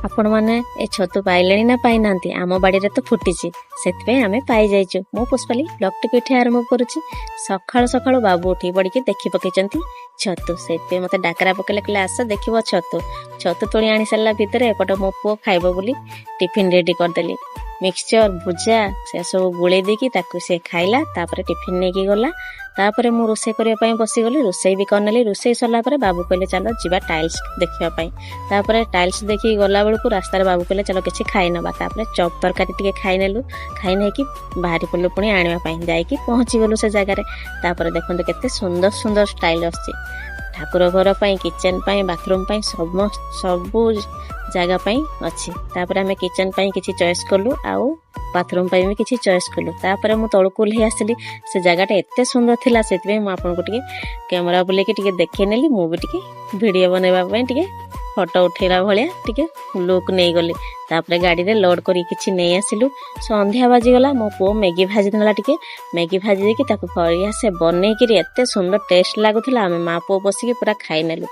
आपण मैंने ए छतु पाइले ना पाई ना आम बाड़ी तो फुटी से आम पाई जाइचु। मो पुष्पाली ब्लॉग टी ये आरंभ करुच्ची। सकाळु सकाळु बाबू उठी पड़ी देखी पकई छतु से मत डाकरा पकड़े कहले आस देख छतु छतु तोड़ी आनी सारा भितर एपट मो पुओ खाइब बोली टिफिन रेडी करदेली। मिक्सचर भुजा से सब गोले देकी से खाइला तापर टिफिन नहीं गला। तापर मु रोसे करने बसीगली रोसे भी करनेली। रोसे सरला बाबू कहले चलो जीवा टाइल्स देखापी। तापर टाइल्स देखी गला बेलू रास्तार बाबू कहले चलो किसी खाई नवा। तापर चॉप तरकारी टिके खाई नेलु। खाई नहीं कि बाहरी पड़लु पुणी आने जाकि पहुँची गलु से जगार। तापर देखो केते सुंदर सुंदर स्टाइल आछि ठाकुर घर पाई किचन पाई बाथरूम पाई सबू जगह पाई अच्छी। तापर आम किचन पाई किसी चॉइस कलु आउ बाथरूम पाई भी किसी चॉइस कलु। तापर मु तळकु ले आसली से जगहटा एते सुंदर थिला सेति मु आपन को टिके कैमरा बुले के टिके देखै नेली। मु भी टिके वीडियो बनैबा पई टिके फोटो उठेला भलिया टिके लुक नहीं गली। तापर गाड़ी रे लोड करी किछि नहीं आसिलु। संध्या बाजी गला मो पो मैगी भाजी देला टिके मैगी भाजी देकी ताको बढ़िया से बनै कि एते सुंदर टेस्ट लागुथिला। आमे मा पो बसी के पूरा खाई नेलु।